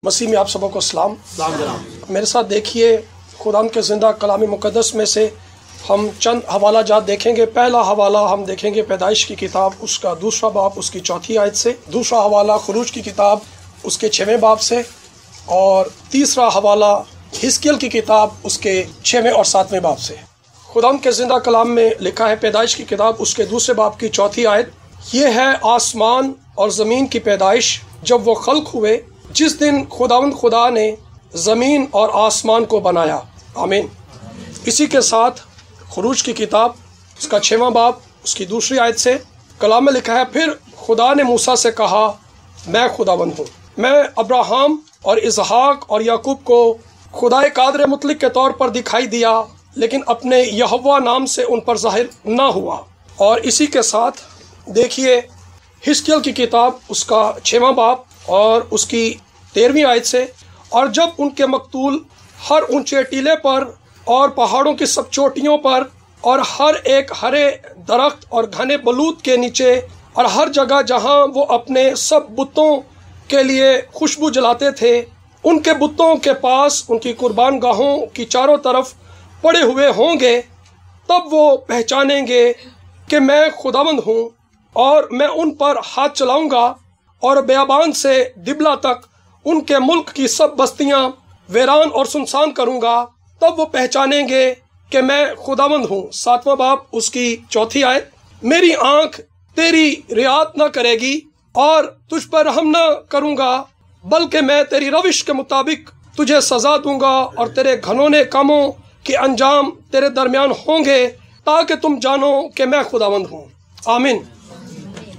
मसीह में आप सबको सलाम। मेरे साथ देखिए खुदा के ज़िंदा कलाम मुक़द्दस में से हम चंद हवाला जात देखेंगे। पहला हवाला हम देखेंगे पैदाइश की किताब उसका 2 बाब उसकी 4 आयत से। दूसरा हवाला खुरूज की किताब उसके 6वें बाब से। और तीसरा हवाला हिस्कियल की किताब उसके 6वें और 7वें बाब से। खुदा के ज़िंदा कलाम में लिखा है पैदाइश की किताब उसके 2 बाब की 4 आयत, ये है आसमान और ज़मीन की पैदाइश जब वो खल्क हुए, जिस दिन खुदावंद खुदा ने ज़मीन और आसमान को बनाया। आमीन। इसी के साथ खुरूज की किताब उसका 6वां बाब उसकी 2 आयत से कलाम में लिखा है, फिर खुदा ने मूसा से कहा, मैं खुदावंद हूँ। मैं अब्राहम और इसहाक और याकूब को खुदाए कादर मुतलक के तौर पर दिखाई दिया, लेकिन अपने यहोवा नाम से उन पर ज़ाहिर ना हुआ। और इसी के साथ देखिए हिस्कियल की किताब उसका 6वां बाब और उसकी 13वीं आयत से, और जब उनके मकतूल हर ऊंचे टीले पर और पहाड़ों की सब चोटियों पर और हर एक हरे दरख्त और घने बलूत के नीचे और हर जगह जहां वो अपने सब बुतों के लिए खुशबू जलाते थे, उनके बुतों के पास उनकी कुर्बान गाहों की चारों तरफ पड़े हुए होंगे, तब वो पहचानेंगे कि मैं खुदावंद हूँ। और मैं उन पर हाथ चलाऊंगा और बेयाबान से दिबला तक उनके मुल्क की सब बस्तियां वीरान और सुनसान करूंगा, तब वो पहचानेंगे कि मैं खुदावंद हूँ। 7वां बाब उसकी 4 आयत, मेरी आंख तेरी रियात न करेगी और तुझ पर रहम न करूंगा, बल्कि मैं तेरी रविश के मुताबिक तुझे सजा दूंगा और तेरे घनौने कामों के अंजाम तेरे दरमियान होंगे, ताकि तुम जानो कि मैं खुदावंद हूँ। आमीन।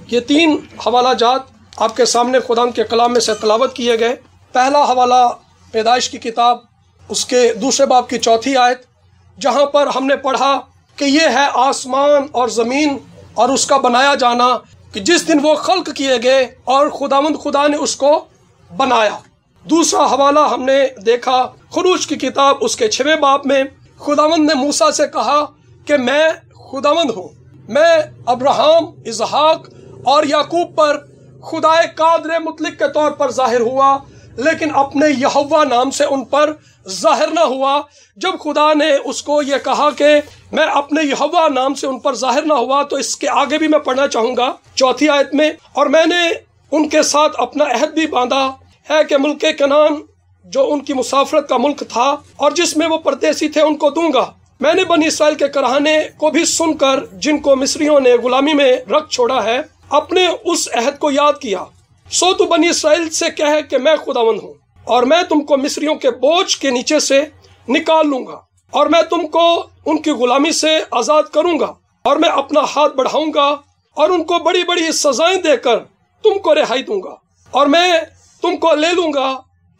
ये 3 हवाला जात आपके सामने खुदा के कलाम में से तलावत किए गए। पहला हवाला पैदाइश की किताब उसके 2 बाब की 4 आयत, जहाँ पर हमने पढ़ा कि ये है आसमान और ज़मीन और उसका बनाया जाना, कि जिस दिन वो खल्क किए गए और खुदावंद खुदा ने उसको बनाया। दूसरा हवाला हमने देखा खुरूज की किताब उसके 6वें बाब में, खुदावंद ने मूसा से कहा कि मैं खुदावंद हूँ। मैं अब्राहम, इसहाक और याकूब पर खुदाए कादर मुतलक के तौर पर ज़ाहिर हुआ, लेकिन अपने यहोवा नाम से उन पर ज़ाहिर न हुआ। जब खुदा ने उसको ये कहा कि मैं अपने यहोवा नाम से उन पर ज़ाहिर न हुआ, तो इसके आगे भी मैं पढ़ना चाहूँगा 4 आयत में, और मैंने उनके साथ अपना अहद भी बांधा है कि मुल्क कनान जो उनकी मुसाफरत का मुल्क था और जिसमें वो परदेसी थे, उनको दूंगा। मैंने बनी इसराइल के कराहने को भी सुनकर, जिनको मिस्रियों ने गुलामी में रख छोड़ा है, अपने उस अहद को याद किया। सो तू बनी इसराइल से कहे कि मैं खुदावंद हूँ, और मैं तुमको मिस्रियों के बोझ के नीचे से निकाल लूंगा, और मैं तुमको उनकी गुलामी से आजाद करूंगा, और मैं अपना हाथ बढ़ाऊंगा और उनको बड़ी बड़ी सजाएं देकर तुमको रिहाई दूंगा, और मैं तुमको ले लूंगा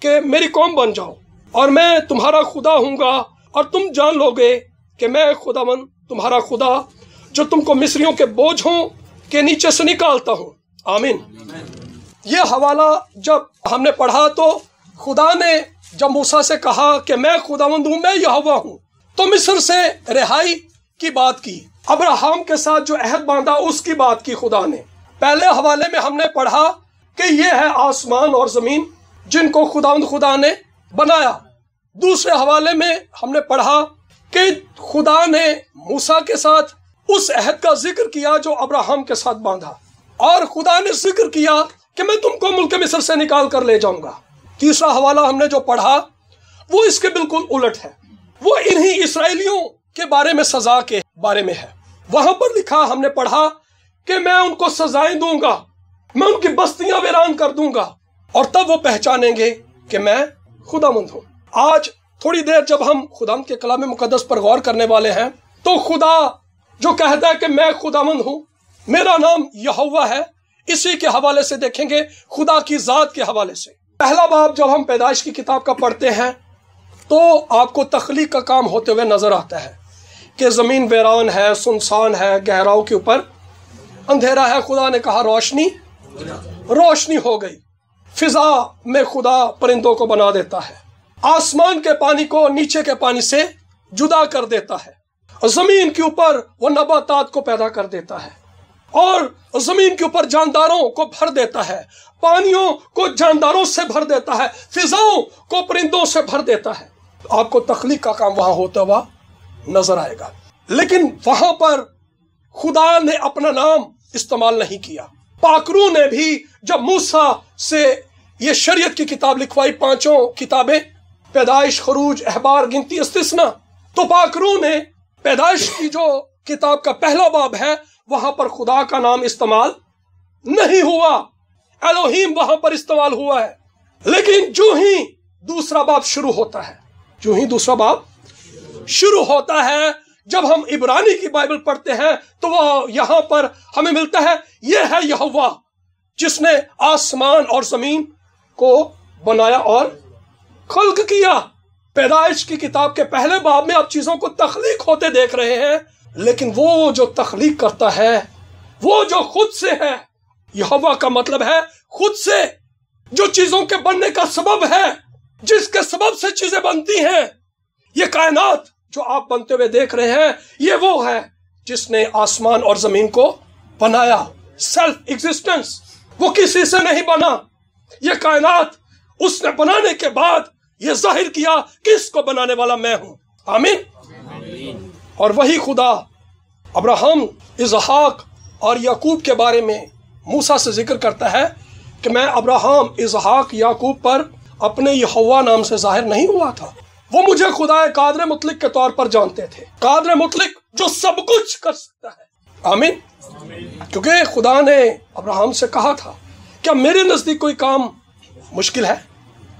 कि मेरी कौम बन जाओ, और मैं तुम्हारा खुदा हूँगा, और तुम जान लोगे कि मैं खुदावंद तुम्हारा खुदा, जो तुमको मिस्रियों के बोझों के नीचे से निकालता हूँ। आमीन। ये हवाला जब हमने पढ़ा तो खुदा ने जब मूसा से कहा कि मैं खुदावंद हूँ, मैं यहोवा हूँ, तो मिस्र से रिहाई की बात की, अब्राहम के साथ जो अहद बांधा उसकी बात की खुदा ने। पहले हवाले में हमने पढ़ा कि ये है आसमान और ज़मीन जिनको खुदावंद खुदा ने बनाया। दूसरे हवाले में हमने पढ़ा कि खुदा ने मूसा के साथ उस अहद का जिक्र किया जो अब्राहम के साथ बांधा, और खुदा ने जिक्र किया कि मैं तुमको मुल्क मिस्र से निकाल कर ले जाऊंगा। तीसरा हवाला हमने जो पढ़ा वो इसके बिल्कुल उलट है। वो इन्हीं इसराइलियों के बारे में, सजा के बारे में है। वहां पर लिखा हमने पढ़ा कि मैं उनको सजाएं दूंगा, मैं उनकी बस्तियां वीरान कर दूंगा, और तब वो पहचानेंगे कि मैं खुदावंद हूँ। आज थोड़ी देर जब हम खुदा के कलाम मुक़द्दस पर गौर करने वाले हैं, तो खुदा जो कहता है कि मैं खुदावंद हूँ, मेरा नाम यहोवा है, इसी के हवाले से देखेंगे, खुदा की ज़ात के हवाले से। पहला बाब जब हम पैदाइश की किताब का पढ़ते हैं तो आपको तख्लीक का काम होते हुए नजर आता है कि ज़मीन वीरान है, सुनसान है, गहराओं के ऊपर अंधेरा है। खुदा ने कहा रोशनी, रोशनी हो गई। फिजा में खुदा परिंदों को बना देता है, आसमान के पानी को नीचे के पानी से जुदा कर देता है, ज़मीन के ऊपर वो नबातात को पैदा कर देता है, اور زمین کے اوپر جانداروں کو بھر دیتا ہے، پانیوں کو جانداروں سے بھر دیتا ہے، فضاؤں کو پرندوں سے بھر دیتا ہے۔ آپ کو تخلیق کا کام وہاں ہوتا ہوا نظر آئے گا، لیکن وہاں پر خدا نے اپنا نام استعمال نہیں کیا۔ پاکرو نے بھی جب موسیٰ سے یہ شریعت کی کتاب لکھوائی، 5 کتابیں، پیدائش، خروج، احبار، گنتی، استثنا، تو پاکرو نے پیدائش کی جو کتاب کا پہلا باب ہے وہاں پر خدا کا نام استعمال نہیں ہوا، الوہیم وہاں پر استعمال ہوا ہے۔ لیکن جو ہی دوسرا باب شروع ہوتا ہے، جب ہم عبرانی کی بائبل پڑھتے ہیں تو وہ یہاں پر ہمیں ملتا ہے، یہ ہے یہوہ جس نے آسمان اور زمین کو بنایا اور خلق کیا۔ پیدائش کی کتاب کے پہلے باب میں آپ چیزوں کو تخلیق ہوتے دیکھ رہے ہیں، لیکن وہ جو تخلیق کرتا ہے، وہ جو خود سے ہے، یہوہ کا مطلب ہے خود سے، جو چیزوں کے بننے کا سبب ہے، جس کے سبب سے چیزیں بنتی ہیں۔ یہ کائنات جو آپ بنتے ہوئے دیکھ رہے ہیں، یہ وہ ہے جس نے آسمان اور زمین کو بنایا۔ سیلف ایگزسٹنس، وہ کسی سے نہیں بنا۔ یہ کائنات اس نے بنانے کے بعد یہ ظاہر کیا کہ اس کو بنانے والا میں ہوں۔ آمین۔ اور وہی خدا ابراہم، اسحاق اور یعقوب کے بارے میں موسیٰ سے ذکر کرتا ہے کہ میں ابراہم، اسحاق، یعقوب پر اپنے یہوہ نام سے ظاہر نہیں ہوا تھا۔ وہ مجھے خدا قادر مطلق کے طور پر جانتے تھے، قادر مطلق جو سب کچھ کر سکتا ہے۔ آمین۔ کیونکہ خدا نے ابراہم سے کہا تھا کیا میرے نزدیک کوئی کام مشکل ہے؟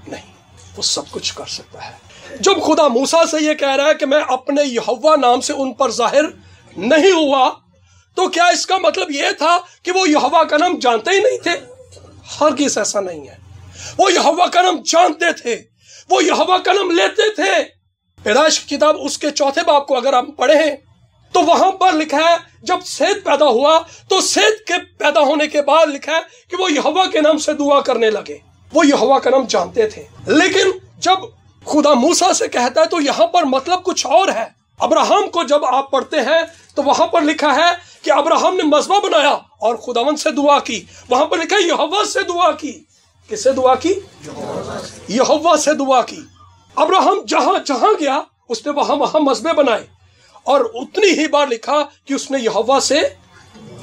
نہیں، وہ سب کچھ کر سکتا ہے۔ جب خدا موسیٰ سے یہ کہہ رہا ہے کہ میں اپنے یہوہ نام سے ان پر ظاہر نہیں ہوا، تو کیا اس کا مطلب یہ تھا کہ وہ یہوہ کا نام جانتے ہی نہیں تھے؟ ہرگز ایسا نہیں ہے۔ وہ یہوہ کا نام جانتے تھے، وہ یہوہ کا نام لیتے تھے۔ پیدائش کی کتاب اس کے 4 باب کو اگر آپ پڑھیں تو وہاں پر لکھا ہے جب سیت پیدا ہوا تو سیت کے پیدا ہونے کے بعد لکھا ہے کہ وہ یہوہ کے نام سے دعا کرنے لگے۔ وہ یہوہ کا نام جانتے تھے، لیکن جب خدا موسیٰ سے کہتا ہے تو یہاں پر مطلب کچھ اور ہے۔ ابراہم کو جب آپ پڑھتے ہیں تو وہاں پر لکھا ہے کہ ابراہم نے مذبح بنایا اور خداوند سے دعا کی۔ وہاں پر لکھا ہے یہوہ سے دعا کی۔ کس سے دعا کی؟ یہوہ سے دعا کی۔ ابراہم جہاں جہاں گیا اس نے وہاں مذبح بنائے، اور اتنی ہی بار لکھا کہ اس نے یہوہ سے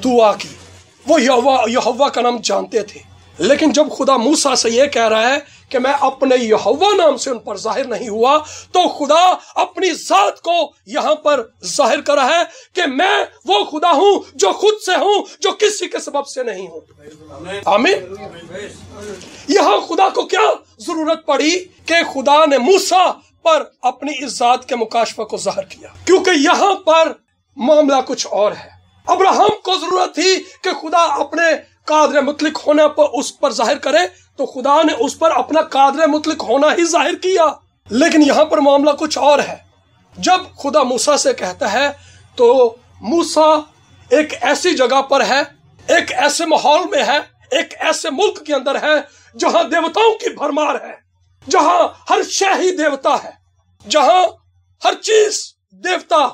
دعا کی۔ وہ یہوہ کا نام جانتے تھے، لیکن جب خدا موسیٰ سے یہ کہہ رہا ہے کہ میں اپنے یہوہ نام سے ان پر ظاہر نہیں ہوا، تو خدا اپنی ذات کو یہاں پر ظاہر کر رہا ہے کہ میں وہ خدا ہوں جو خود سے ہوں، جو کسی کے سبب سے نہیں ہوں۔ آمین۔ یہاں خدا کو کیا ضرورت پڑی کہ خدا نے موسیٰ پر اپنی اس ذات کے مکاشفہ کو ظاہر کیا؟ کیونکہ یہاں پر معاملہ کچھ اور ہے۔ ابراہم کو ضرورت تھی کہ خدا اپنے قادر مطلق ہونے پر اس پر ظاہر کرے، تو خدا نے اس پر اپنا قادر مطلق ہونا ہی ظاہر کیا۔ لیکن یہاں پر معاملہ کچھ اور ہے۔ جب خدا موسیٰ سے کہتا ہے تو موسیٰ ایک ایسی جگہ پر ہے، ایک ایسے ماحول میں ہے، ایک ایسے ملک کے اندر ہے جہاں دیوتاؤں کی بھرمار ہے، جہاں ہر شے ہی دیوتا ہے، جہاں ہر چیز دیوتا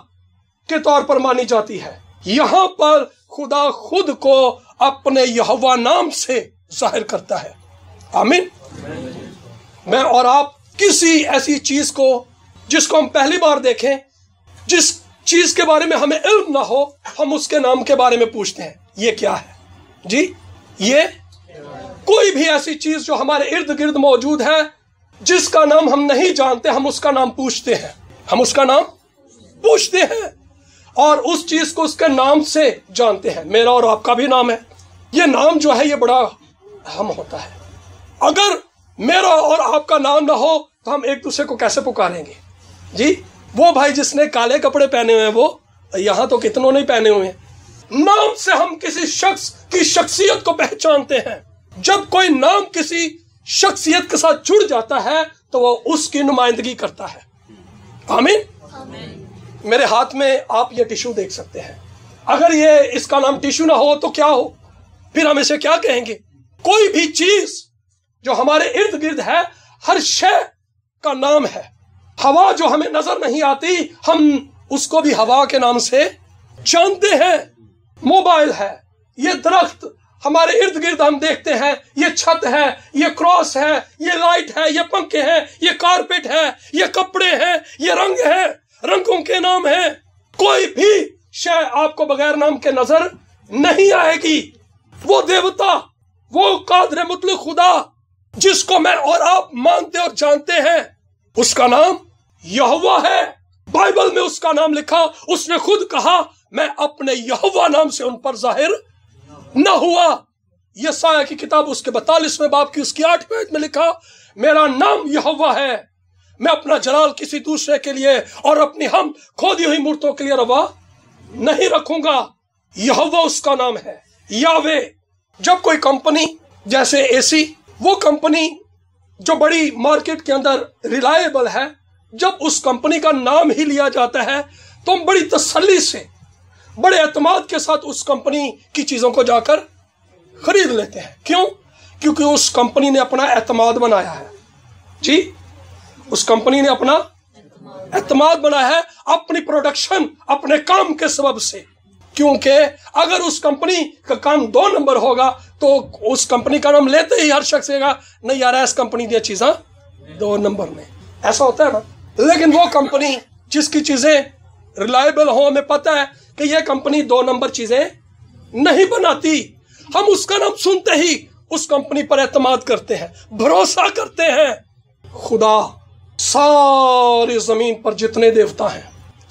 کے طور پر مانی جاتی ہے۔ یہاں پر خدا خود کو اپنے یہوہ نام سے ظاہر کرتا ہے۔ آمین۔ میں اور آپ کسی ایسی چیز کو جس کو ہم پہلی بار دیکھیں، جس چیز کے بارے میں ہمیں علم نہ ہو، ہم اس کے نام کے بارے میں پوچھتے ہیں یہ کیا ہے؟ جی، یہ کوئی بھی ایسی چیز جو ہمارے ارد گرد موجود ہے جس کا نام ہم نہیں جانتے، ہم اس کا نام پوچھتے ہیں، ہم اس کا نام پوچھتے ہیں اور اس چیز کو اس کے نام سے جانتے ہیں۔ میرا اور آپ کا بھی نام ہے۔ یہ نام جو ہے یہ بڑا اہم ہوتا ہے۔ اگر میرا اور آپ کا نام نہ ہو تو ہم ایک دوسرے کو کیسے پکاریں گے؟ جی، وہ بھائی جس نے کالے کپڑے پہنے ہوئے ہیں، وہ یہاں تو کتنوں نہیں پہنے ہوئے ہیں۔ نام سے ہم کسی شخص کی شخصیت کو پہچانتے ہیں۔ جب کوئی نام کسی شخصیت کے ساتھ جڑ جاتا ہے تو وہ اس کی نمائندگی کرتا ہے۔ آمین۔ میرے ہاتھ میں آپ یہ ٹیشو دیکھ سکتے ہیں، اگر یہ اس کا نام ٹیشو نہ ہو تو کیا ہو؟ پھر ہم اسے کیا کہیں گے؟ کوئی بھی چیز جو ہمارے ارد گرد ہے، ہر شے کا نام ہے۔ ہوا جو ہمیں نظر نہیں آتی، ہم اس کو بھی ہوا کے نام سے جانتے ہیں۔ موبائل ہے، یہ درخت ہمارے ارد گرد ہم دیکھتے ہیں، یہ چھت ہے، یہ کراس ہے، یہ لائٹ ہے، یہ پنکھے ہیں، یہ کارپیٹ ہے، یہ کپڑے ہیں، یہ رنگ ہے، رنگوں کے نام ہیں. کوئی بھی شے آپ کو بغیر نام کے نظر نہیں آئے گی. وہ دیوتا، وہ قادر مطلق خدا جس کو میں اور آپ مانتے اور جانتے ہیں، اس کا نام یہوہ ہے. بائبل میں اس کا نام لکھا، اس نے خود کہا میں اپنے یہوہ نام سے ان پر ظاہر نہ ہوا. یسایہ کی کتاب اس کے 42ویں باب کی اس کی 8ویں آیت میں لکھا میرا نام یہوہ ہے، میں اپنا جلال کسی دوسرے کے لیے اور اپنی ہم کھودی ہوئی مورتوں کے لیے روا نہیں رکھوں گا. یہوہ اس کا نام ہے، یاوے. جب کوئی کمپنی جیسے اے سی، وہ کمپنی جو بڑی مارکیٹ کے اندر ریلائبل ہے، جب اس کمپنی کا نام ہی لیا جاتا ہے تو ہم بڑی تسلی سے، بڑے اعتماد کے ساتھ اس کمپنی کی چیزوں کو جا کر خرید لیتے ہیں. کیوں؟ کیونکہ اس کمپنی نے اپنا اعتماد بنایا ہے. جی، اس کمپنی نے اپنا اعتماد بنایا ہے اپنی پروڈکشن، اپنے کام کے سبب سے. کیونکہ اگر اس کمپنی کا کام 2 نمبر ہوگا تو اس کمپنی کا نام لیتے ہی ہر شخص کہے گا نہیں یار اس کمپنی دی چیزاں 2 نمبر میں. ایسا ہوتا ہے نا. لیکن وہ کمپنی جس کی چیزیں ریلائبل ہوں، ہمیں پتہ ہے کہ یہ کمپنی 2 نمبر چیزیں نہیں بناتی، ہم اس کا نام سنتے ہی اس کمپنی پر اعتماد کرتے ہیں، بھروسہ کرتے ہیں. خدا ساری زمین پر جتنے دیوتا ہیں،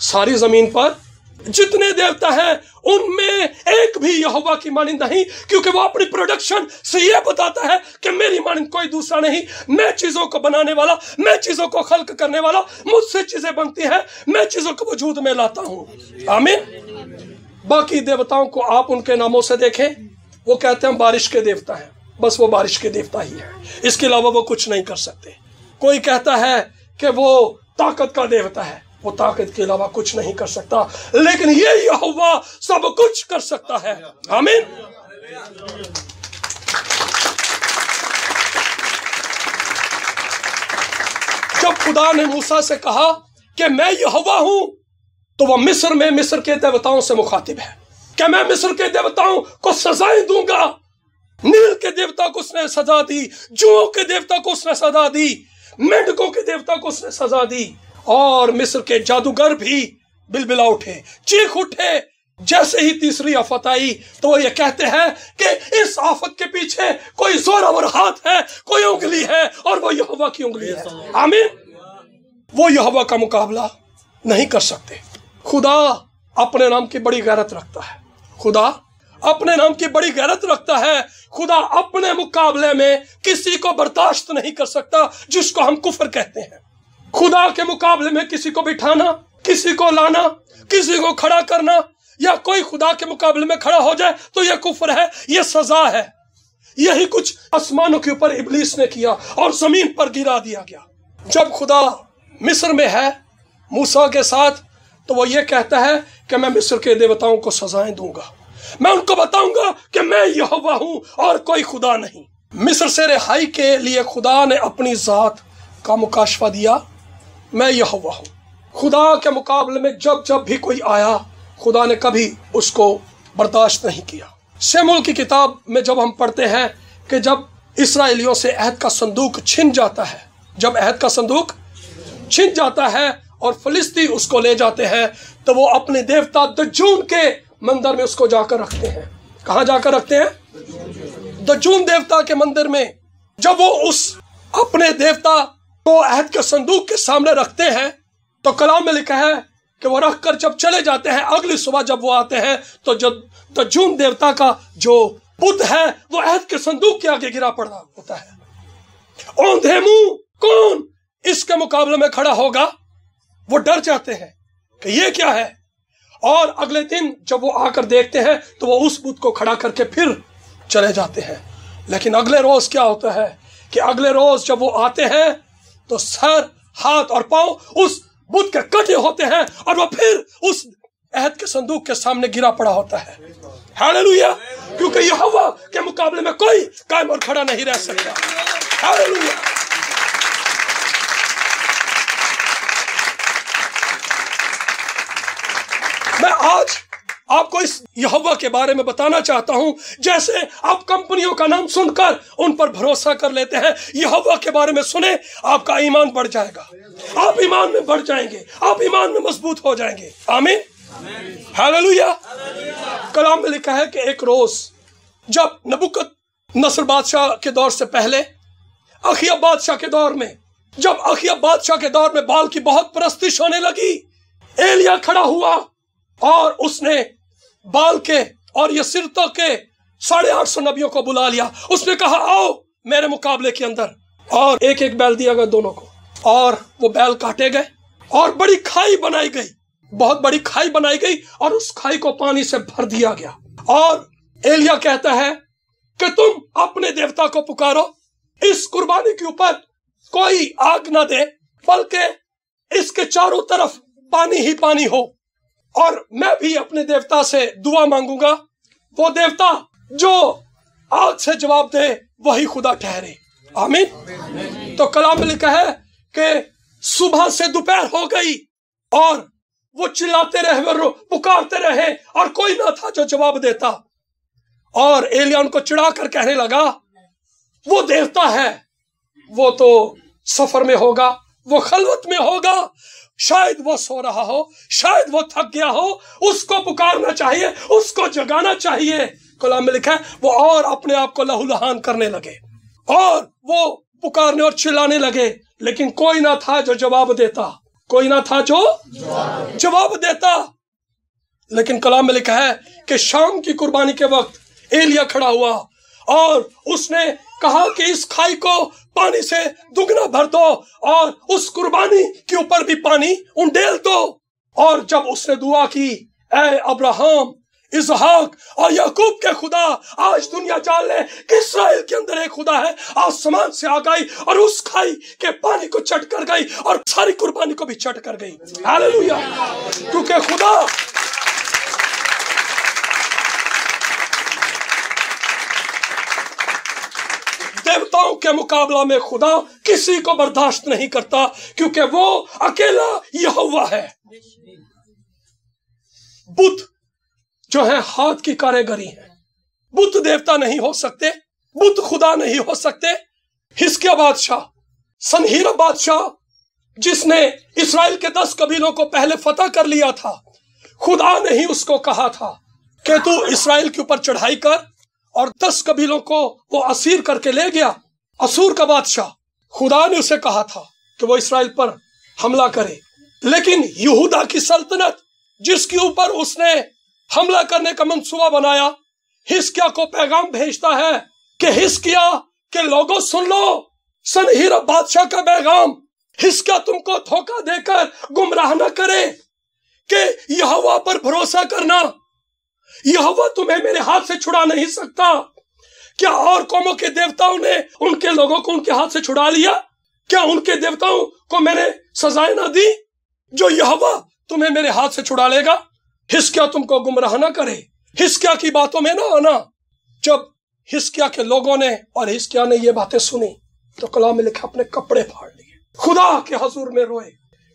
ساری زمین پر جتنے دیوتا ہیں، ان میں ایک بھی یہوہ کی مانند نہیں، کیونکہ وہ اپنی پروڈکشن سے یہ بتاتا ہے کہ میری مانند کوئی دوسرا نہیں. میں چیزوں کو بنانے والا، میں چیزوں کو خلق کرنے والا، مجھ سے چیزیں بنتی ہیں، میں چیزوں کو وجود میں لاتا ہوں. آمین. باقی دیوتاؤں کو آپ ان کے ناموں سے دیکھیں، وہ کہتے ہیں بارش کے دیوتا ہیں، بس وہ بارش کے دیوتا ہی ہیں، اس کے علاوہ وہ کچھ نہیں کر سکتے. کوئی کہتا ہے کہ وہ طاقت کا دیوتا ہے، وہ طاقت کے علاوہ کچھ نہیں کر سکتا. لیکن یہ یہوہ سب کچھ کر سکتا ہے. آمین. جب خدا نے موسیٰ سے کہا کہ میں یہوہ ہوں، تو وہ مصر میں مصر کے دیوتاؤں سے مخاطب ہے کہ میں مصر کے دیوتاؤں کو سزائیں دوں گا. نیل کے دیوتا کو اس نے سزا دی، جوؤں کے دیوتا کو اس نے سزا دی، مینڈکوں کے دیوتا کو اس نے سزا دی. اور مصر کے جادوگر بھی بلبلا اٹھے، چیخ اٹھے. جیسے ہی تیسری آفت آئی تو وہ یہ کہتے ہیں کہ اس آفت کے پیچھے کوئی زوراور ہاتھ ہے، کوئی انگلی ہے، اور وہ یہوہ کی انگلی ہے. آمین. وہ یہوہ کا مقابلہ نہیں کر سکتے. خدا اپنے نام کی بڑی غیرت رکھتا ہے. خدا اپنے نام کی بڑی غیرت رکھتا ہے. خدا اپنے مقابلے میں کسی کو برداشت نہیں کر سکتا جس کو ہم کفر کہتے ہیں. خدا کے مقابلے میں کسی کو بٹھانا، کسی کو لانا، کسی کو کھڑا کرنا، یا کوئی خدا کے مقابلے میں کھڑا ہو جائے تو یہ کفر ہے، یہ سزا ہے. یہی کچھ آسمانوں کے اوپر ابلیس نے کیا اور زمین پر گرا دیا گیا. جب خدا مصر میں ہے موسیٰ کے ساتھ تو وہ یہ کہتا ہے کہ میں مصر کے دیوتاؤں کو سزائیں دوں گا، میں ان کو بتاؤں گا کہ میں یہوہ ہوں اور کوئی خدا نہیں. مصر سے رہائی کے لیے خدا نے اپنی ذات کا مکاشفہ دیا، میں یہوہ ہوں. خدا کے مقابلے میں جب بھی کوئی آیا، خدا نے کبھی اس کو برداشت نہیں کیا. شموئیل کی کتاب میں جب ہم پڑھتے ہیں کہ جب اسرائیلیوں سے عہد کا صندوق چھن جاتا ہے، جب عہد کا صندوق چھن جاتا ہے اور فلسطی اس کو لے جاتے ہیں، تو وہ اپنے دیوتا دجون کے مندر میں اس کو جا کر رکھتے ہیں. کہاں جا کر رکھتے ہیں؟ دجون دیوتا کے مندر میں. جب وہ اس اپنے دیوتا کو عہد کے صندوق کے سامنے رکھتے ہیں تو کلام میں لکھا ہے کہ وہ رکھ کر جب چلے جاتے ہیں، اگلی صبح جب وہ آتے ہیں تو جو دجون دیوتا کا جو بت ہے وہ عہد کے صندوق کے آگے گرا پڑا ہوتا ہے. اوندھے منہ کون اس کے مقابلے میں کھڑا ہوگا؟ وہ ڈر جاتے ہیں کہ یہ کیا ہے. اور اگلے دن جب وہ آ کر دیکھتے ہیں تو وہ اس بت کو کھڑا کر کے پھر چلے جاتے ہیں. لیکن اگلے روز کیا ہوتا ہے کہ اگلے روز جب وہ آتے ہیں تو سر، ہاتھ اور پاؤں اس بت کے کٹے ہوتے ہیں اور وہ پھر اس عہد کے صندوق کے سامنے گرا پڑا ہوتا ہے. ہاللویا. کیونکہ یہوہ کے مقابلے میں کوئی قائم اور کھڑا نہیں رہ سکتا. ہاللویا. میں آج آپ کو اس یہوہ کے بارے میں بتانا چاہتا ہوں. جیسے آپ کمپنیوں کا نام سن کر ان پر بھروسہ کر لیتے ہیں، یہوہ کے بارے میں سنیں، آپ کا ایمان بڑھ جائے گا، آپ ایمان میں بڑھ جائیں گے، آپ ایمان میں مضبوط ہو جائیں گے. آمین، ہاللویا. کلام میں لکھا ہے کہ ایک روز جب نبوکد نصر بادشاہ کے دور سے پہلے اخیاب بادشاہ کے دور میں، جب اخیاب بادشاہ کے دور میں بال کی بہت پرستش ہونے لگی، ایلیا کھڑا ہوا اور اس نے بال کے اور یسرتو کے 850 نبیوں کو بلا لیا. اس نے کہا آؤ میرے مقابلے کے اندر، اور ایک ایک بیل دیا گیا دونوں کو، اور وہ بیل کاٹے گئے اور بڑی کھائی بنائی گئی، بہت بڑی کھائی بنائی گئی، اور اس کھائی کو پانی سے بھر دیا گیا. اور ایلیا کہتا ہے کہ تم اپنے دیوتا کو پکارو، اس قربانی کے اوپر کوئی آگ نہ دے، بلکہ اس کے چاروں طرف پانی ہی پانی ہو، اور میں بھی اپنے دیوتا سے دعا مانگوں گا، وہ دیوتا جو آگ سے جواب دے وہی خدا ٹھہرے. آمین. تو کلام میں لکھا ہے کہ صبح سے دوپہر ہو گئی اور وہ چلاتے رہے، پکارتے رہے، اور کوئی نہ تھا جو جواب دیتا. اور ایلیا ان کو چڑھا کر کہنے لگا وہ دیوتا ہے، وہ تو سفر میں ہوگا، وہ خلوت میں ہوگا، شاید وہ سو رہا ہو، شاید وہ تھک گیا ہو، اس کو پکارنا چاہیے، اس کو جگانا چاہیے. کلام میں لکھا ہے وہ اور اپنے آپ کو لہو لہان کرنے لگے اور وہ پکارنے اور چلانے لگے، لیکن کوئی نہ تھا جو جواب دیتا، کوئی نہ تھا جو جواب دیتا. لیکن کلام میں لکھا ہے کہ شام کی قربانی کے وقت ایلیا کھڑا ہوا اور اس نے کہا کہ اس کھائی کو پانی سے دگنا بھر دو اور اس قربانی کے اوپر بھی پانی انڈیل دو. اور جب اس نے دعا کی، اے ابراہم، اسحاق اور یعقوب کے خدا، آج دنیا جان لے کہ اسرائیل کے اندر ایک خدا ہے، آسمان سے آ گئی اور اس کھائی کے پانی کو چٹ کر گئی اور ساری قربانی کو بھی چٹ کر گئی. ہاللویا. کیونکہ خدا دیوتاؤں کے مقابلہ میں خدا کسی کو برداشت نہیں کرتا، کیونکہ وہ اکیلا یہوہ ہے. بت جو ہے ہاتھ کی کاریگری ہے، بت دیوتا نہیں ہو سکتے، بت خدا نہیں ہو سکتے. حزقیہ بادشاہ، سنہیرا بادشاہ جس نے اسرائیل کے 10 قبیلوں کو پہلے فتح کر لیا تھا، خدا نے ہی اس کو کہا تھا کہ تو اسرائیل کے اوپر چڑھائی کر، اور 10 قبیلوں کو وہ اسیر کر کے لے گیا. اسور کا بادشاہ، خدا نے اسے کہا تھا کہ وہ اسرائیل پر حملہ کرے، لیکن یہودا کی سلطنت جس کے اوپر اس نے حملہ کرنے کا منصوبہ بنایا، حزقیہ کو پیغام بھیجتا ہے کہ حزقیہ کے لوگوں سن لو سنہیرا بادشاہ کا پیغام. حزقیہ تم کو دھوکہ دے کر گمراہ نہ کرے کہ یہوہ پر بھروسہ کرنا، یہوہ تمہیں میرے ہاتھ سے چھڑا نہیں سکتا. کیا اور قوموں کے دیوتاؤں نے ان کے لوگوں کو ان کے ہاتھ سے چھڑا لیا؟ کیا ان کے دیوتاؤں کو میں نے سزائیں نہ دی؟ جو یہوہ تمہیں میرے ہاتھ سے چھڑا لے گا. حزقیہ تم کو گمراہ نہ کرے، حزقیہ کی باتوں میں نہ آنا. جب حزقیہ کے لوگوں نے اور حزقیہ نے یہ باتیں سنی تو کلام میں لکھا اپنے کپڑے پھاڑ لیے، خدا کے حضور میں روئے،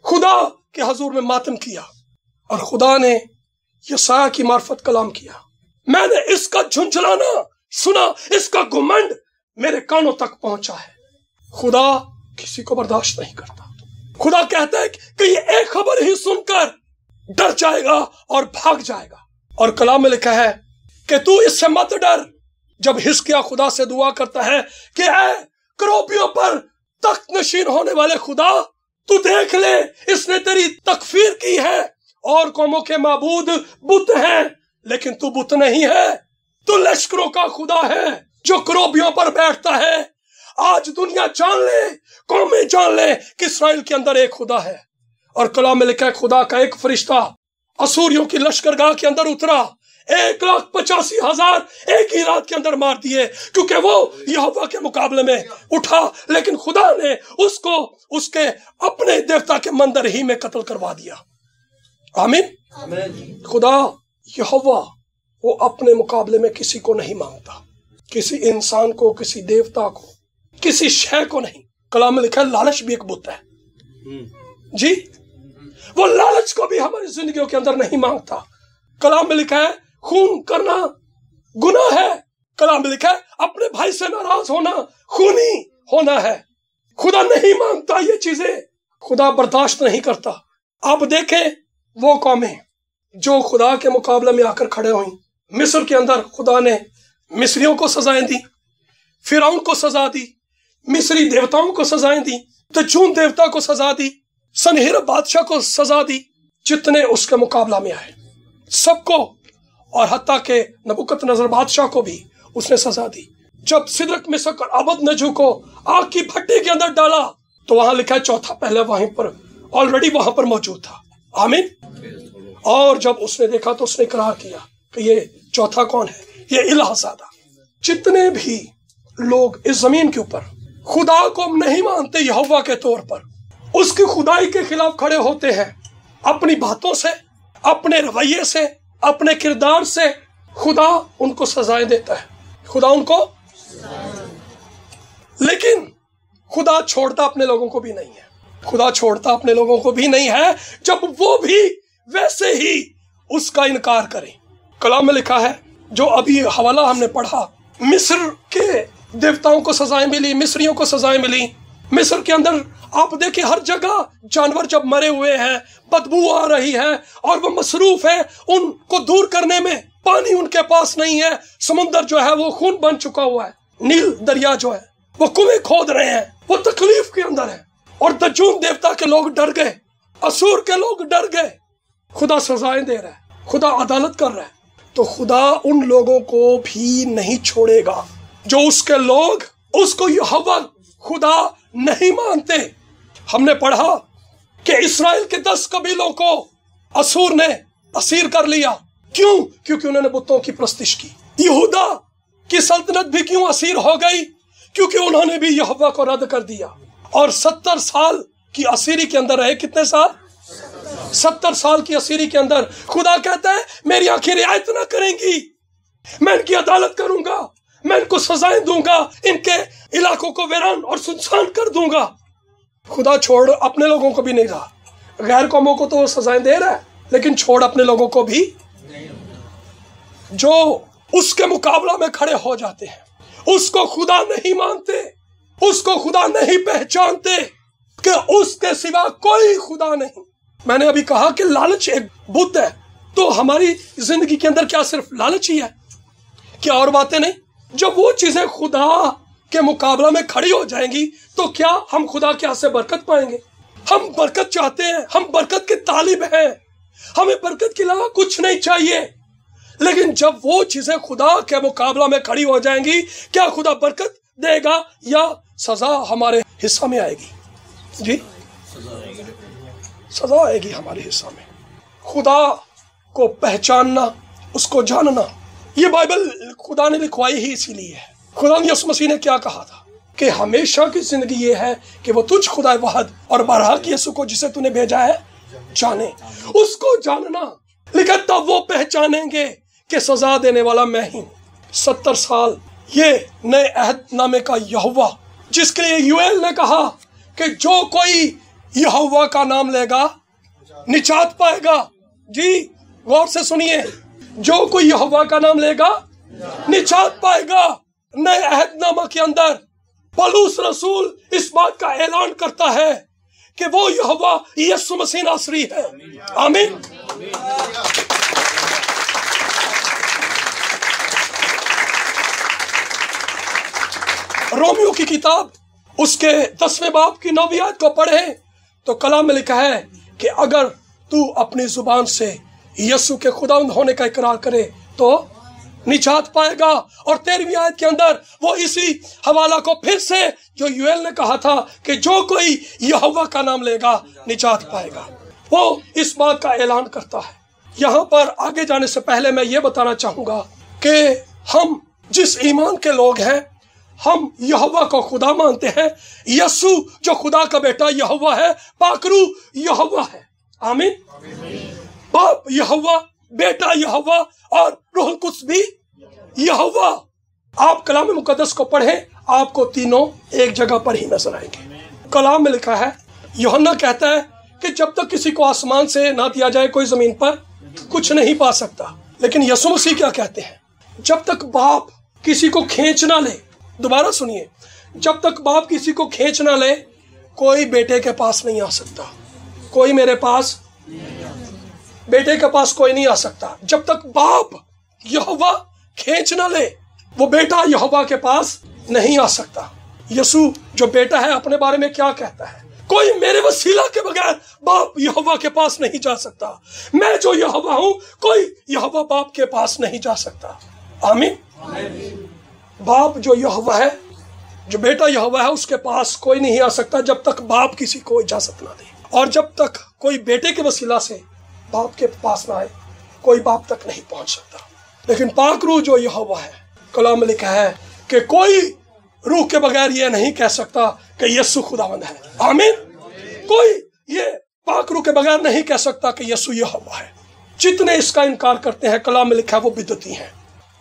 خدا کے حضور میں ماتم کیا. اور خدا نے یسایہ کی معرفت کلام کیا، میں نے اس کا جھنجھلانا سنا، اس کا گھمنڈ میرے کانوں تک پہنچا ہے. خدا کسی کو برداشت نہیں کرتا. خدا کہتا ہے کہ یہ ایک خبر ہی سن کر ڈر جائے گا اور بھاگ جائے گا. اور کلام میں لکھا ہے کہ تو اس سے مت ڈر. جب حزقیہ خدا سے دعا کرتا ہے کہ اے کروبیوں پر تخت نشین ہونے والے خدا، تو دیکھ لے اس نے تیری تکفیر کی ہے، اور قوموں کے معبود بت ہیں، لیکن تو بت نہیں ہے، تو لشکروں کا خدا ہے جو کروبیوں پر بیٹھتا ہے. آج دنیا جان لے، قومیں جان لے کہ اسرائیل کے اندر ایک خدا ہے. اور کلام میں لکھا ہے خدا کا ایک فرشتہ اسوریوں کی لشکرگاہ کے اندر اترا، 1,85,000 ایک ہی رات کے اندر مار دیے، کیونکہ وہ یہوہ کے مقابلے میں اٹھا، لیکن خدا نے اس کو اس کے اپنے دیوتا کے مندر ہی میں قتل کروا دیا. آمین. خدا یہوہ وہ اپنے مقابلے میں کسی کو نہیں مانگتا، کسی انسان کو، کسی دیوتا کو، کسی شے کو نہیں. کلام میں لکھا ہے لالچ بھی ایک بت ہے. جی، وہ لالچ کو بھی ہماری زندگیوں کے اندر نہیں مانگتا. कलाम में लिखा है खून करना गुनाह है। कलाम में लिखा है अपने भाई से नाराज होना खूनी होना है। खुदा नहीं मानता ये चीजें, खुदा बर्दाश्त नहीं करता। आप देखें वो कौमें जो खुदा के मुकाबले में आकर खड़े हुई। मिस्र के अंदर खुदा ने मिस्रियों को सजाएं दी, फिरौन को सजा दी, मिस्री देवताओं को सजाएं दी, दजून देवता को सजा दी, सनहेरब बादशाह को सजा दी, जितने उसके मुकाबला में आए सबको, और हत्ता के नबूकदनेस्सर बादशाह को भी उसने सजा दी। जब सिदरक मिशक और अबदनगो को आग की भट्टी के अंदर डाला तो वहां लिखा है चौथा पहले वहीं पर ऑलरेडी वहां पर मौजूद था। आमीन। और जब उसने देखा तो उसने इकरार किया कि ये चौथा कौन है, ये इलाहज़ादा। जितने भी लोग इस जमीन के ऊपर खुदा को नहीं मानते यहोवा के तौर पर, उसकी खुदाई के खिलाफ खड़े होते हैं, अपनी बातों से, अपने रवैये से, अपने किरदार से खुदा उनको सजाएं देता है। खुदा उनको, लेकिन खुदा छोड़ता अपने लोगों को भी नहीं है। खुदा छोड़ता अपने लोगों को भी नहीं है जब वो भी वैसे ही उसका इनकार करें। कलाम में लिखा है, जो अभी हवाला हमने पढ़ा, मिस्र के देवताओं को सजाएं मिली, मिस्रियों को सजाएं मिली। मिस्र के अंदर आप देखिए हर जगह जानवर जब मरे हुए हैं, बदबू आ रही है और वो मसरूफ है उनको दूर करने में। पानी उनके पास नहीं है, समुंदर जो है वो खून बन चुका हुआ है, नील दरिया जो है वो कुएं खोद रहे हैं, वो तकलीफ के अंदर है। और दजून देवता के लोग डर गए, असूर के लोग डर गए। खुदा सजाएं दे रहा है, खुदा अदालत कर रहा है, तो खुदा उन लोगों को भी नहीं छोड़ेगा जो उसके लोग उसको यहोवा खुदा नहीं मानते। हमने पढ़ा कि इस्राएल के 10 कबीलों को असूर ने असीर कर लिया। क्यों? क्योंकि उन्होंने बुतों की प्रस्तिश की। यहूदा की सल्तनत भी क्यों असीर हो गई? क्योंकि उन्होंने भी यहोवा को रद्द कर दिया। और 70 साल की असीरी के अंदर रहे। कितने साल? 70 साल की असीरी के अंदर खुदा कहता है मेरी आंखें रियायत ना करेंगी, मैं इनकी अदालत करूंगा, मैं इनको सजाएं दूंगा, इनके इलाकों को वीरान और सुनसान कर दूंगा। खुदा छोड़ अपने लोगों को भी नहीं रहा। गैर कौमों को तो वो सजाएं दे रहा है, लेकिन छोड़ अपने लोगों को भी, जो उसके मुकाबला में खड़े हो जाते हैं, उसको खुदा नहीं मानते, उसको खुदा नहीं पहचानते कि उसके सिवा कोई खुदा नहीं। मैंने अभी कहा कि लालच एक बुत है, तो हमारी जिंदगी के अंदर क्या सिर्फ लालच ही है? क्या और बातें नहीं? जब वो चीजें खुदा के मुकाबला में खड़ी हो जाएंगी तो क्या हम खुदा के हाथ से बरकत पाएंगे? हम बरकत चाहते हैं, हम बरकत के तालिब हैं, हमें बरकत के अलावा कुछ नहीं चाहिए। लेकिन जब वो चीजें खुदा के मुकाबला में खड़ी हो जाएंगी, क्या खुदा बरकत देगा या सजा हमारे हिस्सा में आएगी? जी, सजा आएगी हमारे हिस्सा में। खुदा को पहचानना, उसको जानना, ये बाइबल खुदा ने लिखवाई ही इसीलिए है। खुदा यीशु मसीह ने क्या कहा था कि हमेशा की जिंदगी ये है कि वो तुझ खुदा वाहिद और बारहक यीशु को जिसे तूने भेजा है जाने। उसको जानना, लेकिन तब वो पहचानेंगे कि सजा देने वाला मैं ही हूं। 70 साल ये नए अहदनामे का यहोवा, जिसके लिए यूएल ने कहा कि जो कोई यहोवा का नाम लेगा निजात पाएगा। जी गौर से सुनिए, जो कोई यहोवा का नाम लेगा निजात पाएगा। नए अहदनामा के अंदर पौलुस रसूल इस बात का ऐलान करता है कि वो यहोवा यीशु मसीह नासरी है। आमीन। रोमियो की किताब उसके 10वें बाब की 9वीं आयत को पढ़े तो कलाम में लिखा है कि अगर तू अपनी जुबान से यीशु के खुदावंद होने का इकरार करे तो निजात पाएगा। और 13वीं आयत के अंदर वो इसी हवाला को फिर से जो यूएल ने कहा था कि जो कोई यहोवा का नाम लेगा निजात पाएगा, वो इस बात का ऐलान करता है। यहाँ पर आगे जाने से पहले मैं ये बताना चाहूंगा कि हम जिस ईमान के लोग हैं, हम यहोवा को खुदा मानते हैं। यीशु जो खुदा का बेटा यहोवा है, पाकरू यहोवा है। आमीन। बाप यहोवा, बेटा यहोवा और रूह कुद्स भी यहोवा। आप कलाम मुकद्दस को पढ़ें, आपको तीनों एक जगह पर ही नजर आएंगे। कलाम में लिखा है, यूहन्ना कहता है कि जब तक किसी को आसमान से ना दिया जाए कोई जमीन पर कुछ नहीं पा सकता। लेकिन यीशु मसीह क्या कहते हैं, जब तक बाप किसी को खींच ना ले, दोबारा सुनिए, जब तक बाप किसी को खींच ना ले, कोई बेटे के पास नहीं आ सकता। कोई मेरे पास, बेटे के पास कोई नहीं आ सकता। जब तक बाप यहोवा खींच ना ले, वो बेटा यहोवा के पास नहीं आ सकता। यीशु जो बेटा है अपने बारे में क्या कहता है, कोई मेरे वसीला के बगैर बाप यहोवा के पास नहीं जा सकता। मैं जो यहोवा हूं, कोई यहोवा बाप के पास नहीं जा सकता। आमीन। बाप जो यहोवा है, जो बेटा यहोवा है, उसके पास कोई नहीं आ सकता जब तक बाप किसी को इजाजत ना दे। और जब तक कोई बेटे के वसीला से बाप के पास ना आए, कोई बाप तक नहीं पहुंच सकता। लेकिन पाक रूह जो यहोवा है, कलाम में लिखा है कि कोई रूह के बगैर ये नहीं कह सकता कि यीशु खुदावंद है। आमीन। कोई ये पाक रूह के बगैर नहीं कह सकता कि यीशु यहोवा है। जितने इसका इनकार करते हैं, कलाम में लिखा है, वो बिदअती हैं।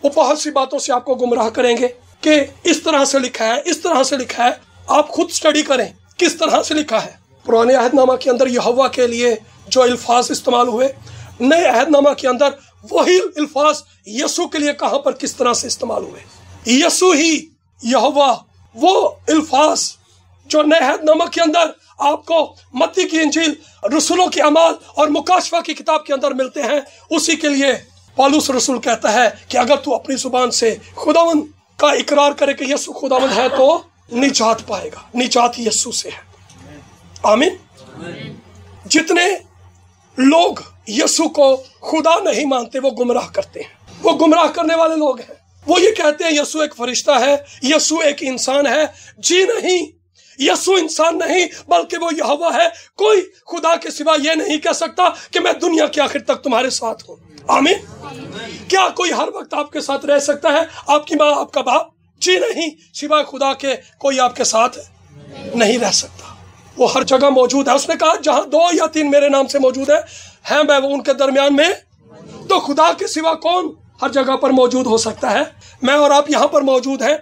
वो बहुत सी बातों से आपको गुमराह करेंगे कि इस तरह से लिखा है, इस तरह से लिखा है। आप खुद स्टडी करें किस तरह से लिखा है। पुराने अहदनामा के अंदर यहोवा के लिए जो अल्फाज इस्तेमाल हुए, नए अहदनामा के अंदर वही अल्फाज यीशु के लिए कहां पर किस तरह से इस्तेमाल हुए। यीशु ही यहोवा, वो अल्फाज जो नए अहदनामा के अंदर आपको मत्ती की इंजील, रसूलों के अमाल और मुकाशफा की किताब के अंदर मिलते हैं, उसी के लिए पौलुस रसूल कहता है कि अगर तू अपनी जुबान से खुदावंद का इकरार करे कि यीशु खुदावंद है तो निजात पाएगा। निजात यीशु से है। आमीन। जितने लोग यीशु को खुदा नहीं मानते, वो गुमराह करते हैं। वो गुमराह करने वाले लोग हैं। वो ये कहते हैं यीशु एक फरिश्ता है, यीशु एक इंसान है। जी नहीं, यीशु इंसान नहीं, बल्कि वो यहोवा है। कोई खुदा के सिवा ये नहीं कह सकता कि मैं दुनिया के आखिर तक तुम्हारे साथ हूं। आमीन। क्या कोई हर वक्त आपके साथ रह सकता है? आपकी माँ, आपका बाप? जी नहीं, सिवाय खुदा के कोई आपके साथ नहीं रह सकता। वो हर जगह मौजूद है। उसने कहा जहां 2 या 3 मेरे नाम से मौजूद है मैं वो उनके दरमियान में। तो खुदा के सिवा कौन हर जगह पर मौजूद हो सकता है? मैं और आप यहाँ पर मौजूद हैं।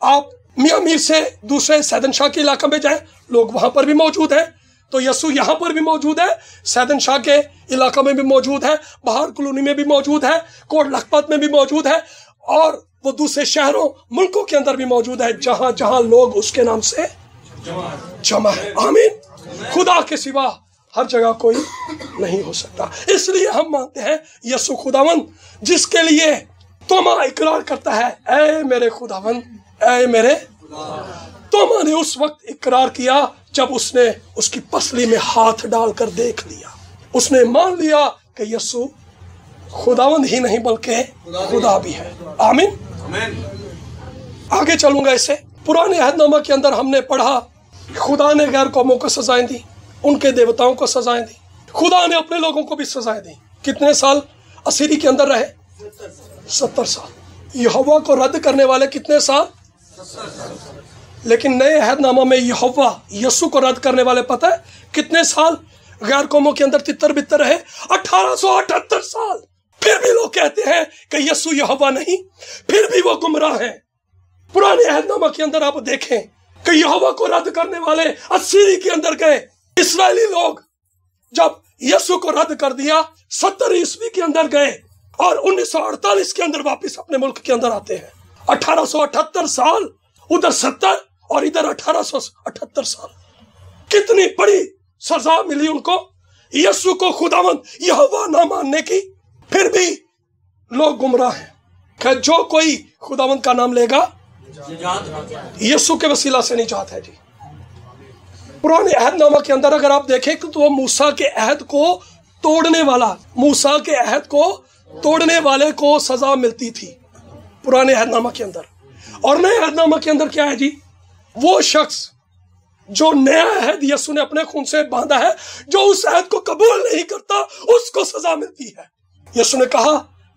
आप मियाँ मीर से दूसरे सैदनशाह के इलाके में जाएं, लोग वहां पर भी मौजूद हैं। तो यीशु यहाँ पर भी मौजूद है, सैदनशाह के इलाका में भी मौजूद है, बाहर कॉलोनी में भी मौजूद है, कोट लखपत में भी मौजूद है, और वो दूसरे शहरों, मुल्कों के अंदर भी मौजूद है, जहां जहां लोग उसके नाम से जमा है। आमीन। खुदा के सिवा हर जगह कोई नहीं हो सकता। इसलिए हम मानते हैं यीशु खुदावंद, जिसके लिए तोमा इकरार करता है, ऐ मेरे खुदावंद, ऐ मेरे। तोमा ने उस वक्त इकरार किया जब उसने उसकी पसली में हाथ डालकर देख लिया। उसने मान लिया कि यीशु खुदावंद ही नहीं बल्कि खुदा भी है। आमीन। आगे चलूंगा इससे। पुराने अहदनामा के अंदर हमने पढ़ा खुदा ने गैर कौमों को सजाएं दी, उनके देवताओं को सजाएं दी। खुदा ने अपने लोगों को भी सजाएं दी। कितने साल असीरी के अंदर रहे? 70 साल। यहोवा को रद्द करने वाले कितने साल? लेकिन नए अहदनामा में यहोवा यीशु को रद्द करने वाले पता है कितने साल गैर कौमों के अंदर तितर बितर रहे? 1878 साल। फिर भी लोग कहते हैं कि यीशु यहोवा नहीं, फिर भी वो गुमराह हैं। पुराने अहदनामा के अंदर आप देखें कि यहोवा को रद्द करने वाले असीरी के अंदर गए। इस्राएली लोग जब यीशु को रद्द कर दिया, 70 ईस्वी के अंदर गए और 1948 के अंदर वापस अपने मुल्क के अंदर आते हैं। 1878 साल, उधर 70 और इधर 1878 साल। कितनी बड़ी सजा मिली उनको यीशु को खुदावंद यहोवा ना मानने की। फिर भी लोग गुमराह हैं कि जो कोई खुदावंद का नाम लेगा यीशु के वसीला से निजात है। जी, पुराने अहदनामा के अंदर अगर आप देखें तो वो मूसा के अहद को तोड़ने वाला, मूसा के अहद को तोड़ने वाले को सजा मिलती थी पुराने अहदनामा के अंदर। और नए अहदनामा के अंदर क्या है जी? वो शख्स जो नया अहद यीशु ने अपने खून से बांधा है, जो उस अहद को कबूल नहीं करता, उसको सजा मिलती है। यीशु ने कहा,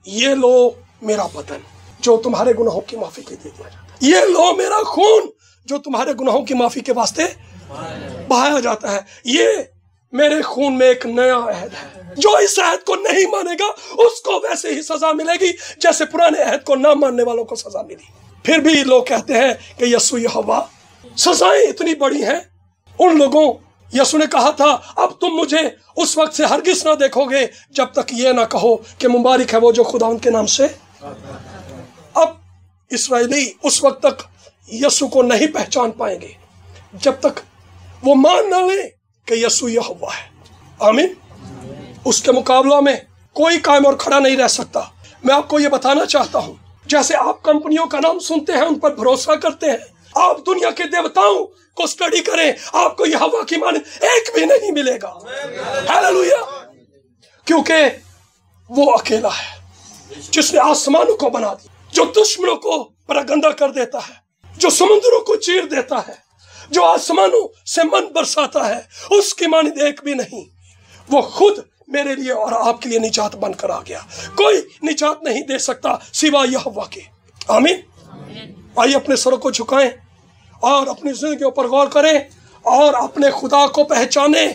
ये लो मेरा बदन जो तुम्हारे गुनाहों की माफी के लिए दिया जाता है, ये लो मेरा खून जो तुम्हारे गुनाहों की माफी के वास्ते बहाया जाता है। ये मेरे खून में एक नया अहद है। जो इस अहद को नहीं मानेगा उसको वैसे ही सजा मिलेगी जैसे पुराने अहद को ना मानने वालों को सजा मिली। फिर भी लोग कहते हैं कि यीशु यहोवा। सजाएं इतनी बड़ी हैं उन लोगों यसु ने कहा था अब तुम मुझे उस वक्त से हरगिज ना देखोगे जब तक ये ना कहो कि मुबारक है वो जो खुदावंद के नाम से। अब इस्राएली उस वक्त तक यसु को नहीं पहचान पाएंगे जब तक वो मान ना ले कि यसु यहोवा है। आमीन। उसके मुकाबला में कोई कायम और खड़ा नहीं रह सकता। मैं आपको ये बताना चाहता हूं, जैसे आप कंपनियों का नाम सुनते हैं, उन पर भरोसा करते हैं, आप दुनिया के देवताओं को स्टडी करें, आपको यहोवा की मान एक भी नहीं मिलेगा। हालेलुया। क्योंकि वो अकेला है जिसने आसमानों को बना दिया, जो दुश्मनों को परागंदा कर देता है, जो समुद्रों को चीर देता है, जो आसमानों से मन बरसाता है, उसकी मानिंद एक भी नहीं। वो खुद मेरे लिए और आपके लिए निजात बनकर आ गया। कोई निजात नहीं दे सकता सिवाय यहोवा के। आमीन। आइए अपने सरों को झुकाएं और अपनी जिंदगियों पर गौर करें और अपने खुदा को पहचाने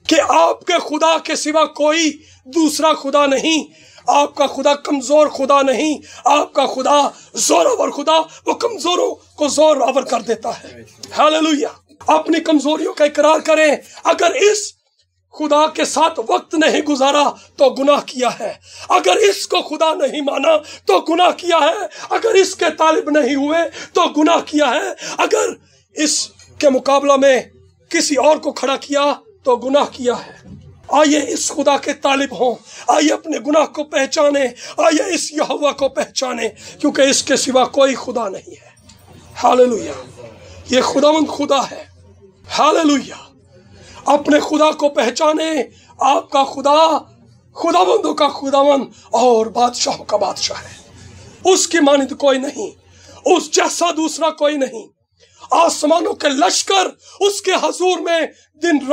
कि आपके खुदा के सिवा कोई दूसरा खुदा नहीं। आपका खुदा कमजोर खुदा नहीं, आपका खुदा जोरावर खुदा, वो कमजोरों को जोरावर कर देता है। हालेलुया। अपनी कमजोरियों का इकरार करें। अगर इस खुदा के साथ वक्त नहीं गुजारा तो गुनाह किया है, अगर इसको खुदा नहीं माना तो गुनाह किया है, अगर इसके तालिब नहीं हुए तो गुनाह किया है, अगर इसके मुकाबला में किसी और को खड़ा किया तो गुनाह किया है। आइए इस खुदा के तालिब हों, आइए अपने गुनाह को पहचाने, आइए इस यहोवा को पहचाने, क्योंकि इसके सिवा कोई खुदा नहीं है। हालेलुया। ये खुदावंद खुदा है। हालेलुया। अपने खुदा को पहचाने। आपका खुदा खुदावंदों का खुदावंद और बादशाहों का बादशाह है। उसकी मानिंद कोई नहीं, उस जैसा दूसरा कोई नहीं। आसमानों के लश्कर उसके हजूर में दिन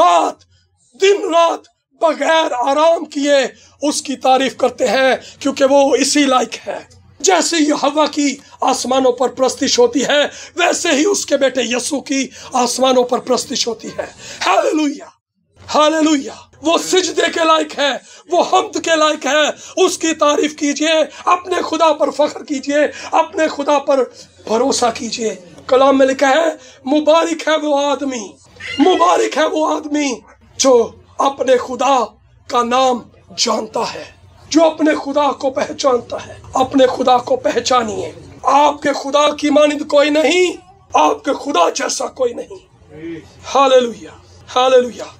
रात बगैर आराम किए उसकी तारीफ करते हैं, क्योंकि वो इसी लायक है। जैसे यहोवा की आसमानों पर प्रस्तिश होती है, वैसे ही उसके बेटे यसु की आसमानों पर प्रस्तिश होती है। हालेलुया। हालेलुया। वो सिजदे के लायक है, वो हम्द के लायक है। उसकी तारीफ कीजिए, अपने खुदा पर फख्र कीजिए, अपने खुदा पर भरोसा कीजिए। कलाम में लिखा है मुबारक है वो आदमी, मुबारक है वो आदमी जो अपने खुदा का नाम जानता है, जो अपने खुदा को पहचानता है। अपने खुदा को पहचानिए। आपके खुदा की मानिंद कोई नहीं, आपके खुदा जैसा कोई नहीं। हालेलुया। हालेलुया।